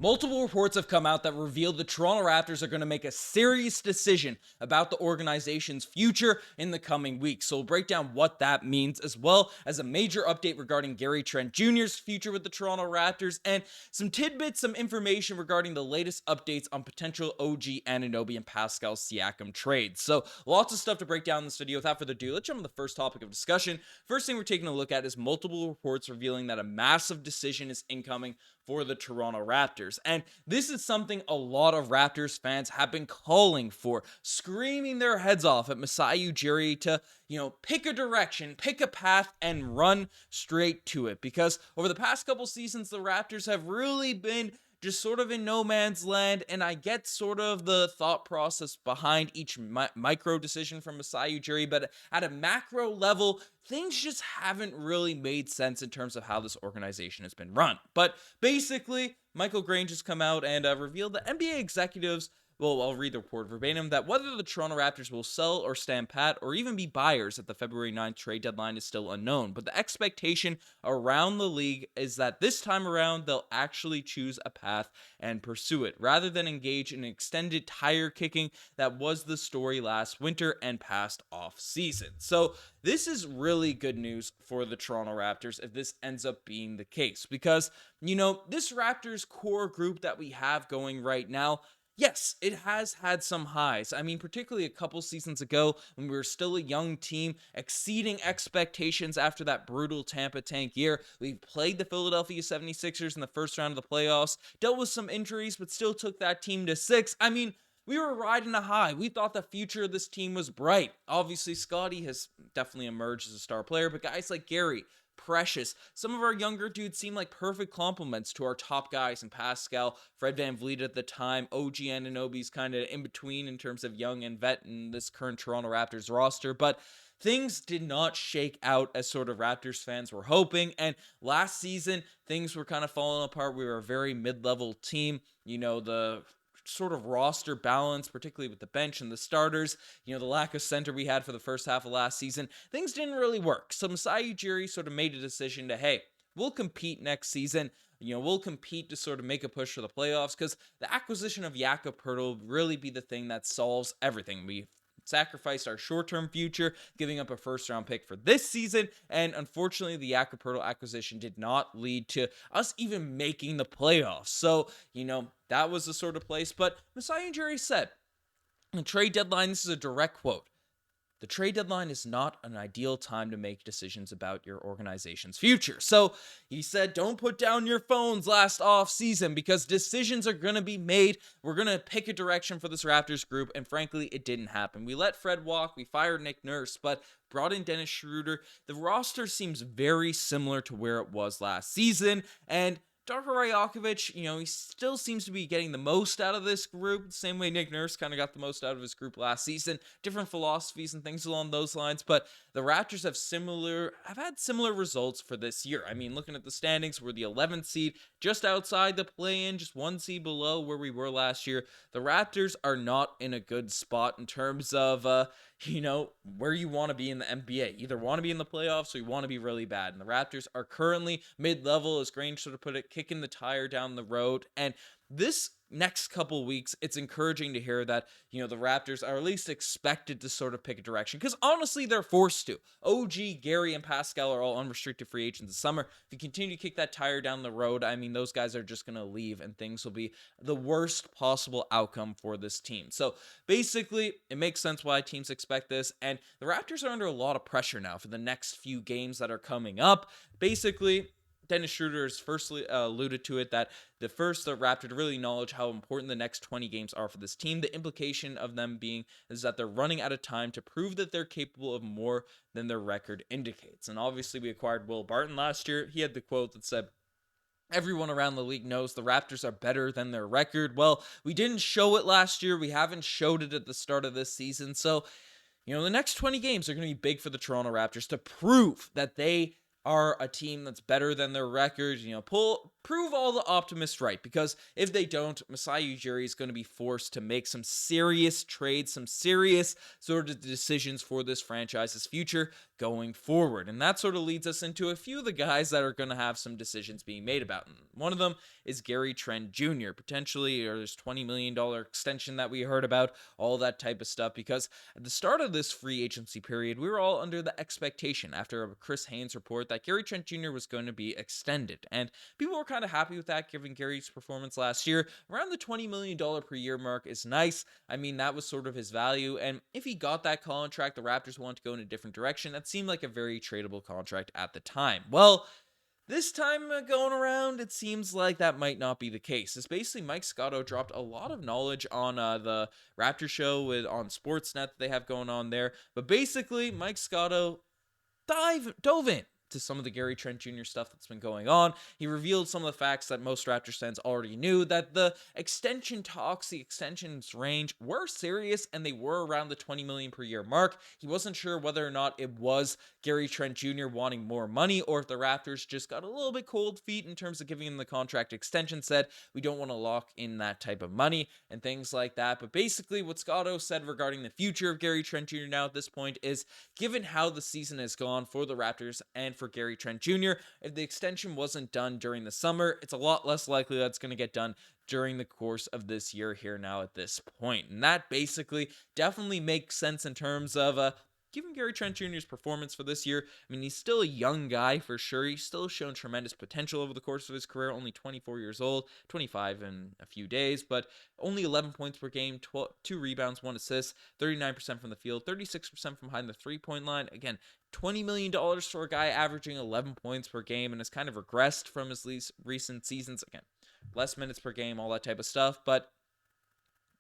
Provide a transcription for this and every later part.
Multiple reports have come out that reveal the Toronto Raptors are going to make a serious decision about the organization's future in the coming weeks. So we'll break down what that means, as well as a major update regarding Gary Trent Jr.'s future with the Toronto Raptors, and some tidbits, some information regarding the latest updates on potential OG Anunoby and Pascal Siakam trades. So lots of stuff to break down in this video. Without further ado, let's jump to the first topic of discussion. First thing we're taking a look at is multiple reports revealing that a massive decision is incoming for the Toronto Raptors. And this is something a lot of Raptors fans have been calling for, screaming their heads off at Masai Ujiri to, pick a direction, pick a path, and run straight to it. Because over the past couple seasons, the Raptors have really been just sort of in no man's land, and I get sort of the thought process behind each micro decision from Masai Ujiri, but at a macro level, things just haven't really made sense in terms of how this organization has been run. But basically, Michael Grange has come out and revealed that NBA executives, well, I'll read the report verbatim, that whether the Toronto Raptors will sell or stand pat or even be buyers at the February 9th trade deadline is still unknown. But the expectation around the league is that this time around, they'll actually choose a path and pursue it, rather than engage in extended tire kicking that was the story last winter and past off season. So this is really good news for the Toronto Raptors if this ends up being the case, because, this Raptors core group that we have going right now, yes, it has had some highs. I mean, particularly a couple seasons ago when we were still a young team, exceeding expectations after that brutal Tampa tank year. We played the Philadelphia 76ers in the first round of the playoffs, dealt with some injuries, but still took that team to 6. I mean, we were riding a high. We thought the future of this team was bright. Obviously, Scottie has definitely emerged as a star player, but guys like Gary, Precious, some of our younger dudes seem like perfect complements to our top guys in Pascal, Fred VanVleet at the time, OG Anunoby's kind of in between in terms of young and vet in this current Toronto Raptors roster, but things did not shake out as sort of Raptors fans were hoping, and last season, things were kind of falling apart. We were a very mid-level team. The sort of roster balance, particularly with the bench and the starters, the lack of center we had for the first half of last season, things didn't really work. So Masai Ujiri sort of made a decision to, hey, we'll compete next season. We'll compete to sort of make a push for the playoffs, because the acquisition of Jakob Poeltl will really be the thing that solves everything. We sacrificed our short-term future, giving up a first-round pick for this season, and unfortunately, the Jakob Poeltl acquisition did not lead to us even making the playoffs. So, that was the sort of place. But Masai Ujiri said, the trade deadline, this is a direct quote, "The trade deadline is not an ideal time to make decisions about your organization's future." So he said, don't put down your phones last off season, because decisions are going to be made. We're going to pick a direction for this Raptors group. And frankly, it didn't happen. We let Fred walk. We fired Nick Nurse, but brought in Dennis Schroeder. The roster seems very similar to where it was last season. And Darko Rajakovic, he still seems to be getting the most out of this group, the same way Nick Nurse kind of got the most out of his group last season. Different philosophies and things along those lines, but the Raptors have had similar results for this year. I mean, looking at the standings, we're the 11th seed, just outside the play-in, just one seed below where we were last year. The Raptors are not in a good spot in terms of, where you want to be in the NBA. Either want to be in the playoffs or you want to be really bad. And the Raptors are currently mid-level, as Grange sort of put it, kicking the tire down the road. And this next couple weeks, it's encouraging to hear that, the Raptors are at least expected to sort of pick a direction, because honestly, they're forced to. OG, Gary, and Pascal are all unrestricted free agents this summer. If you continue to kick that tire down the road, I mean, those guys are just going to leave, and things will be the worst possible outcome for this team. So basically, it makes sense why teams expect this, and the Raptors are under a lot of pressure now for the next few games that are coming up. Basically, Dennis Schroeder has firstly alluded to it, that the Raptor to really acknowledge how important the next 20 games are for this team. The implication of them being is that they're running out of time to prove that they're capable of more than their record indicates. And obviously, we acquired Will Barton last year. He had the quote that said, "Everyone around the league knows the Raptors are better than their record." Well, we didn't show it last year. We haven't showed it at the start of this season. So, the next 20 games are going to be big for the Toronto Raptors to prove that they are a team that's better than their record. prove all the optimists right, because if they don't, Masai Ujiri is going to be forced to make some serious trades, some serious sort of decisions for this franchise's future going forward. And that sort of leads us into a few of the guys that are going to have some decisions being made about. And one of them is Gary Trent Jr. Potentially, or there's $20 million extension that we heard about, all that type of stuff, because at the start of this free agency period, we were all under the expectation after a Chris Haynes report that Gary Trent Jr. was going to be extended. And people were kind of happy with that, given Gary's performance last year. Around the $20 million per year mark is nice. I mean, that was sort of his value. And if he got that contract, the Raptors wanted to go in a different direction. That seemed like a very tradable contract at the time. Well, this time going around, it seems like that might not be the case. It's basically Mike Scotto dropped a lot of knowledge on the Raptor show on Sportsnet that they have going on there. But basically, Mike Scotto dove in to some of the Gary Trent Jr. stuff that's been going on. He revealed some of the facts that most Raptors fans already knew, that the extension talks, the extensions range were serious, and they were around the $20 million per year mark. He wasn't sure whether or not it was Gary Trent Jr. wanting more money, or if the Raptors just got a little bit cold feet in terms of giving him the contract extension, said we don't want to lock in that type of money and things like that. But basically what Scotto said regarding the future of Gary Trent Jr. now at this point is, given how the season has gone for the Raptors and for Gary Trent Jr., if the extension wasn't done during the summer, it's a lot less likely that's going to get done during the course of this year here now at this point. And that basically definitely makes sense in terms of given Gary Trent Jr.'s performance for this year. I mean, he's still a young guy for sure. He's still shown tremendous potential over the course of his career, only 24 years old, 25 in a few days, but only 11 points per game, 2 rebounds, 1 assist, 39% from the field, 36% from behind the three-point line. Again, $20 million for a guy averaging 11 points per game, and has kind of regressed from his recent seasons. Again, less minutes per game, all that type of stuff, but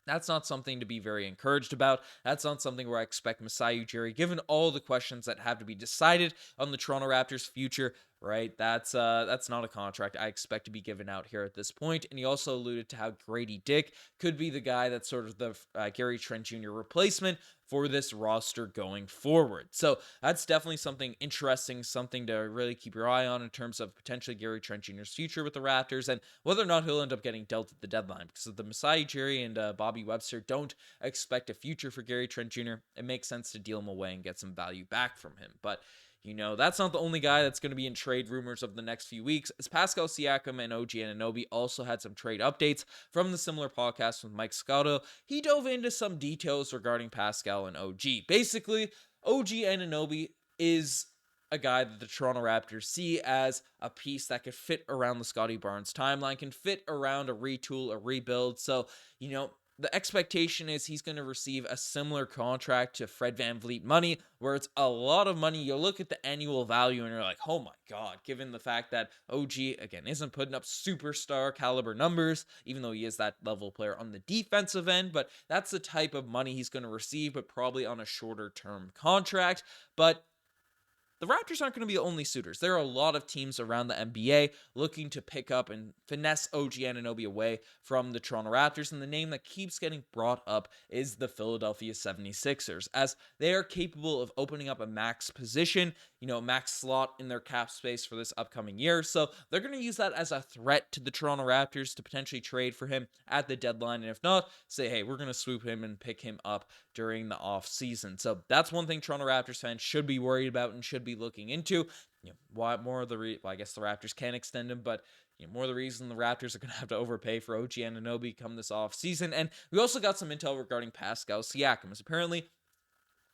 that's not something to be very encouraged about. That's not something where I expect Masai Ujiri, given all the questions that have to be decided on the Toronto Raptors' future, right? That's not a contract I expect to be given out here at this point. And he also alluded to how Grady Dick could be the guy that's sort of the Gary Trent Jr. replacement for this roster going forward. So that's definitely something interesting, something to really keep your eye on in terms of potentially Gary Trent Jr.'s future with the Raptors, and whether or not he'll end up getting dealt at the deadline. Because if the Masai Ujiri and Bobby Webster don't expect a future for Gary Trent Jr., it makes sense to deal him away and get some value back from him. But that's not the only guy that's going to be in trade rumors of the next few weeks, as Pascal Siakam and OG Anunoby also had some trade updates from the similar podcast with Mike Scotto. He dove into some details regarding Pascal and OG. Basically, OG Anunoby is a guy that the Toronto Raptors see as a piece that could fit around the Scottie Barnes timeline, can fit around a retool, a rebuild. So, the expectation is he's going to receive a similar contract to Fred VanVleet money, where it's a lot of money. You look at the annual value and you're like, oh my God, given the fact that OG, again, isn't putting up superstar caliber numbers, even though he is that level player on the defensive end, but that's the type of money he's going to receive, but probably on a shorter term contract. But the Raptors aren't going to be the only suitors. There are a lot of teams around the NBA looking to pick up and finesse OG Anunoby away from the Toronto Raptors, and the name that keeps getting brought up is the Philadelphia 76ers, as they are capable of opening up a max position, max slot in their cap space for this upcoming year. So they're going to use that as a threat to the Toronto Raptors to potentially trade for him at the deadline, and if not, say, hey, we're going to swoop him and pick him up during the off season. So that's one thing Toronto Raptors fans should be worried about and should be looking into. Why more of the I guess the Raptors can extend him, but more of the reason the Raptors are going to have to overpay for OG Anunoby come this off season. And we also got some intel regarding Pascal Siakam, as apparently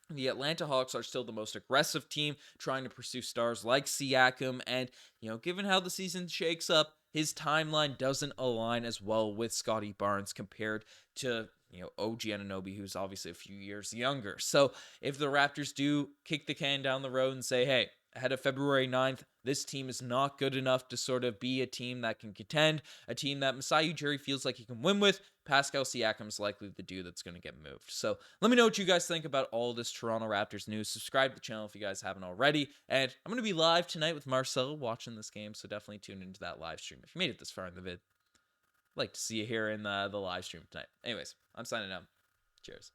the Atlanta Hawks are still the most aggressive team trying to pursue stars like Siakam, and given how the season shakes up, his timeline doesn't align as well with Scottie Barnes compared to OG Anunoby, who's obviously a few years younger. So if the Raptors do kick the can down the road and say, hey, ahead of February 9th, this team is not good enough to sort of be a team that can contend, a team that Masai Ujiri feels like he can win with, Pascal Siakam is likely the dude that's going to get moved. So let me know what you guys think about all this Toronto Raptors news. Subscribe to the channel if you guys haven't already. And I'm going to be live tonight with Marcel watching this game, so definitely tune into that live stream if you made it this far in the vid. I'd like to see you here in the live stream tonight. Anyways, I'm signing out. Cheers.